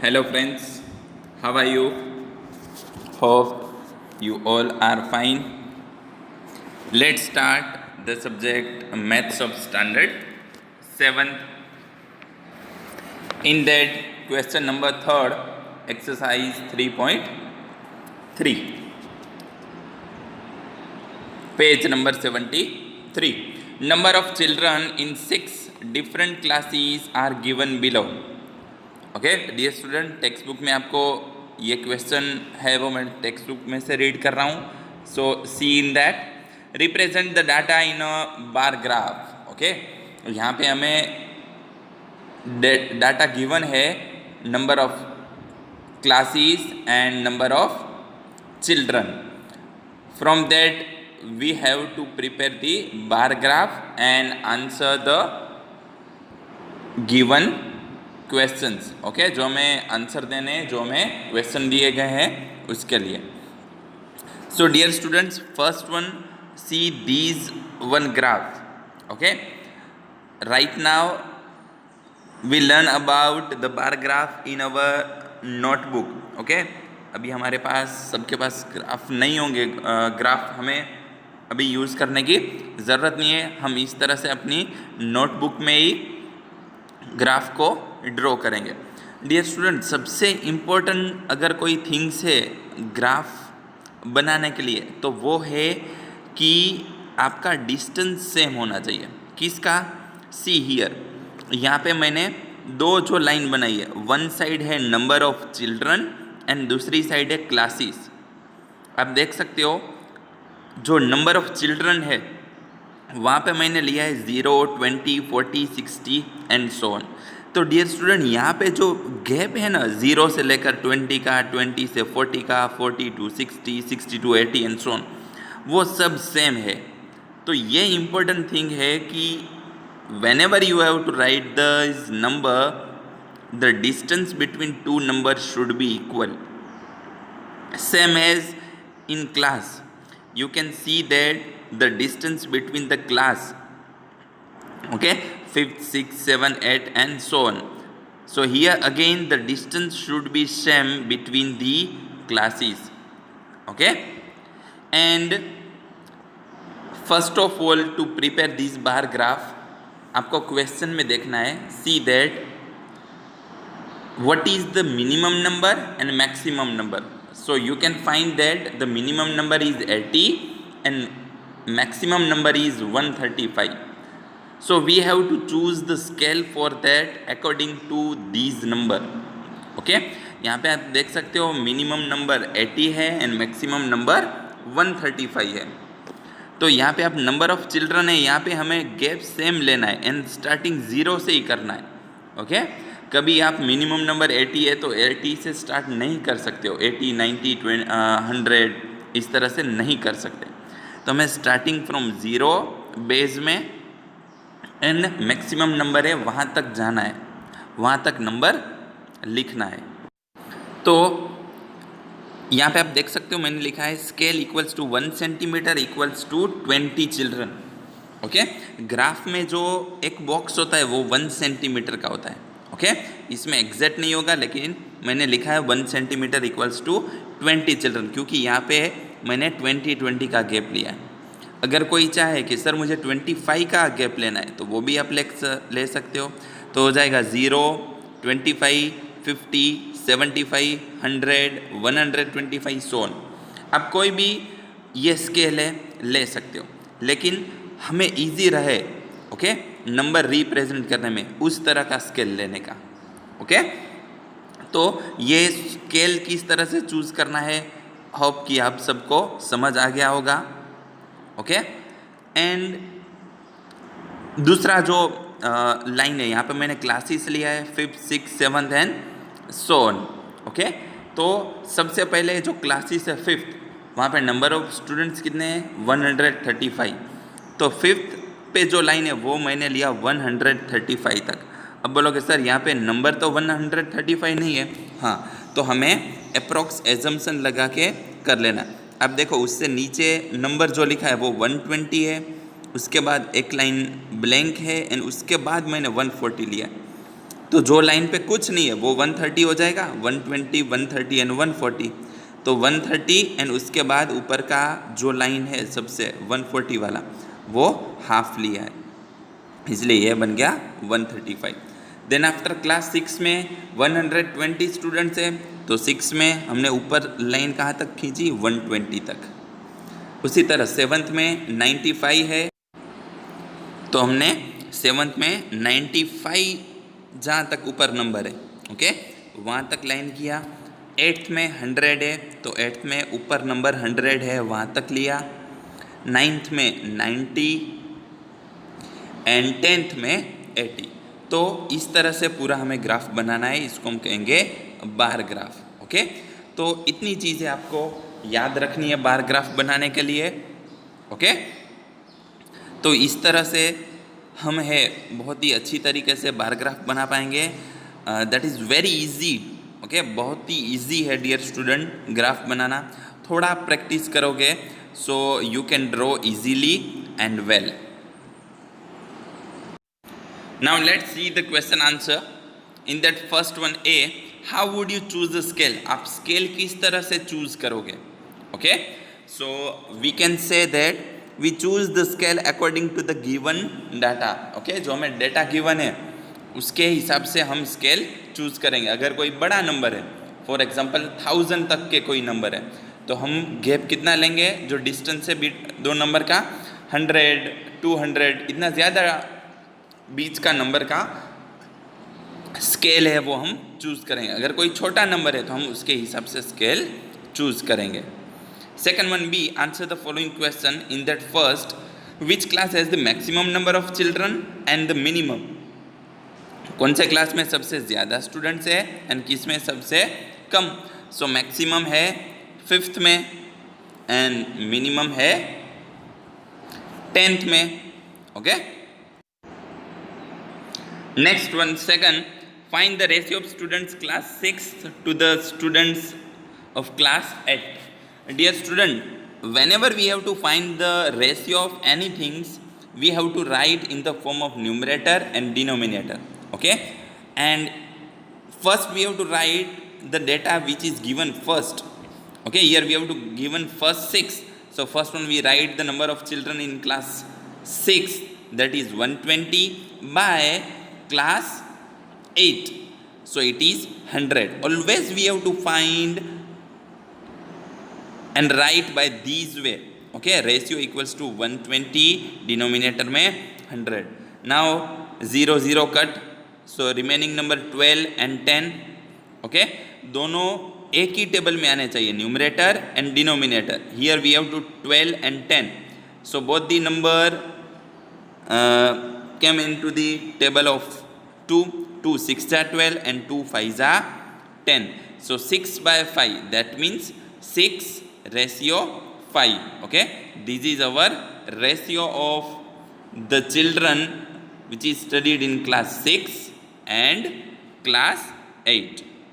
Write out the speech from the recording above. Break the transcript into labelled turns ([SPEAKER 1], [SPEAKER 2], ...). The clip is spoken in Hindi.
[SPEAKER 1] Hello friends, how are you? Hope you all are fine. Let's start the subject Maths of Standard 7th. In that question number 3rd, exercise 3.3, page number 73. Number of children in 6 different classes are given below. Okay dear student, text book में आपको ये क्वेश्चन है वो मैं टेक्स्ट बुक में से रीड कर रहा हूँ. So see in that represent the data in a bar graph. Okay, यहाँ पे हमें डाटा गिवन है, number of classes and number of children. From that we have to prepare the bar graph and answer the given questions. Okay, जो हमें आंसर देने, जो हमें क्वेश्चन दिए गए हैं उसके लिए. So dear students, first one, see these one graph. Okay, right now we learn about the bar graph in our notebook. Okay, अभी हमारे पास, सबके पास ग्राफ नहीं होंगे. ग्राफ हमें अभी यूज़ करने की ज़रूरत नहीं है. हम इस तरह से अपनी नोटबुक में ही ग्राफ को ड्रॉ करेंगे. डियर स्टूडेंट, सबसे इम्पोर्टेंट अगर कोई थिंग्स है ग्राफ बनाने के लिए, तो वो है कि आपका डिस्टेंस सेम होना चाहिए. किसका? सी हियर, यहाँ पे मैंने दो जो लाइन बनाई है, वन साइड है नंबर ऑफ चिल्ड्रन एंड दूसरी साइड है क्लासेस. आप देख सकते हो जो नंबर ऑफ चिल्ड्रन है वहाँ पे मैंने लिया है 0, 20, 40, 60 एंड सो ऑन. तो डियर स्टूडेंट, यहाँ पे जो गैप है ना, 0 से लेकर 20 का, 20 से 40 का, 40 to 60, 60 to 80 and so on, वो सब सेम है. तो ये इम्पोर्टेंट थिंग है कि whenever you have to write the number, the distance between two number should be equal, same as in class. You can see that the distance between the class, okay, 5th, 6th, 7th, 8th and so on. So here again the distance should be same between the classes. Okay, and first of all to prepare this bar graph, आपको क्वेश्चन में देखना है, see that what is the minimum number and maximum number. So you can find that the minimum number is 80 and maximum number is 135. So we have to choose the scale for that according to these number. Okay, यहाँ पे आप देख सकते हो मिनिमम नंबर 80 है एंड मैक्सिमम नंबर 135 है. तो यहाँ पे आप नंबर ऑफ चिल्ड्रन है, यहाँ पे हमें गैप सेम लेना है एंड स्टार्टिंग 0 से ही करना है. ओके, कभी आप मिनिमम नंबर 80 है तो 80 से स्टार्ट नहीं कर सकते हो, 80, 90, 100 इस तरह से नहीं कर सकते. तो हमें स्टार्टिंग फ्रॉम 0 बेस में एंड मैक्सिमम नंबर है वहाँ तक जाना है, वहाँ तक नंबर लिखना है. तो यहाँ पे आप देख सकते हो मैंने लिखा है scale equals to 1 centimetre equals to 20 children. Okay, graph में जो एक बॉक्स होता है वो 1 सेंटीमीटर का होता है. ओके, इसमें एग्जैक्ट नहीं होगा, लेकिन मैंने लिखा है 1 सेंटीमीटर इक्वल्स टू 20 चिल्ड्रन, क्योंकि यहाँ पे मैंने 20 का गैप लिया है. अगर कोई चाहे कि सर मुझे 25 का गैप लेना है तो वो भी आप ले सकते हो. तो हो जाएगा 0, 25, 50, 75, 100, 125 सो ऑन. आप कोई भी ये स्केल है ले सकते हो, लेकिन हमें इजी रहे ओके नंबर रिप्रेजेंट करने में उस तरह का स्केल लेने का. ओके, तो ये स्केल किस तरह से चूज़ करना है, होप कि आप सबको समझ आ गया होगा. ओके, एंड दूसरा जो लाइन है, यहाँ पे मैंने क्लासेस लिया है 5th, 6th, 7th and so on. Okay, तो सबसे पहले जो क्लासेस है 5th, वहाँ पे नंबर ऑफ स्टूडेंट्स कितने हैं 135. तो 5th पे जो लाइन है वो मैंने लिया 135 तक. अब बोलोगे सर यहाँ पे नंबर तो 135 नहीं है. हाँ, तो हमें अप्रॉक्स एजम्पशन लगा के कर लेना. अब देखो उससे नीचे नंबर जो लिखा है वो 120 है, उसके बाद एक लाइन ब्लैंक है एंड उसके बाद मैंने 140 लिया. तो जो लाइन पे कुछ नहीं है वो 130 हो जाएगा, 120, 130 एंड 140। तो 130 एंड उसके बाद ऊपर का जो लाइन है सबसे 140 वाला वो हाफ लिया है, इसलिए यह बन गया 135। देन आफ्टर क्लास 6 में 120 स्टूडेंट्स है, तो 6 में हमने ऊपर लाइन कहाँ तक खींची, 120 तक। उसी तरह 7th में 95 है, तो हमने 7th में 95 जहाँ तक ऊपर नंबर है, ओके, वहाँ तक लाइन किया। 8th में 100 है, तो 8th में ऊपर नंबर 100 है, वहाँ तक लिया। 9th में 90 एंड 10th में 80। तो इस तरह से पूरा हमें ग्राफ बनाना है, इसको हम कहेंगे बार ग्राफ, ओके। तो इतनी चीज़ें आपको याद रखनी है बार ग्राफ बनाने के लिए, ओके। तो इस तरह से हम है बहुत ही अच्छी तरीके से बार ग्राफ बना पाएंगे। That is very easy, okay, बहुत ही इजी है डियर स्टूडेंट ग्राफ बनाना। थोड़ा प्रैक्टिस करोगे so you can draw easily and well. Now let's see the question answer. In that first one A, how would you choose the scale, आप स्केल किस तरह से चूज करोगे, okay. So we can say that we choose the scale according to the given data, okay. जो हमें डेटा गिवन है उसके हिसाब से हम स्केल चूज करेंगे। अगर कोई बड़ा नंबर है, फॉर एग्जांपल 1000 तक के कोई नंबर है, तो हम गैप कितना लेंगे, जो डिस्टेंस है दो नंबर का, 100, 200, इतना ज़्यादा बीच का नंबर का स्केल है वो हम चूज करेंगे। अगर कोई छोटा नंबर है तो हम उसके हिसाब से स्केल चूज करेंगे। Second one B, answer the following question. In that first, which class has the maximum number of children and the minimum, कौन से क्लास में सबसे ज़्यादा स्टूडेंट्स है एंड किस में सबसे कम। सो मैक्सिमम है 5th में एंड मिनिमम है 10th में, okay. Next one second, find the ratio of students class 6 to the students of class 8. Dear student, whenever we have to find the ratio of anything, we have to write in the form of numerator and denominator, okay. And first we have to write the data which is given first, okay. Here we have to given first 6, so first one we write the number of children in class 6, that is 120 by class 8, so it is 100. Always we have to find and write by these way, okay. Ratio equals to 120, denominator में 100. Now 0 0 cut, so remaining number 12 and 10, okay. दोनों एक ही टेबल में आने चाहिए, numerator and denominator. Here we have two 12 and 10, so both the number came into the table of 2 6 are 12 and 2 5 are 10, so 6 by 5, that means 6 ratio 5, okay. This is our ratio of the children which is studied in class 6 and class 8.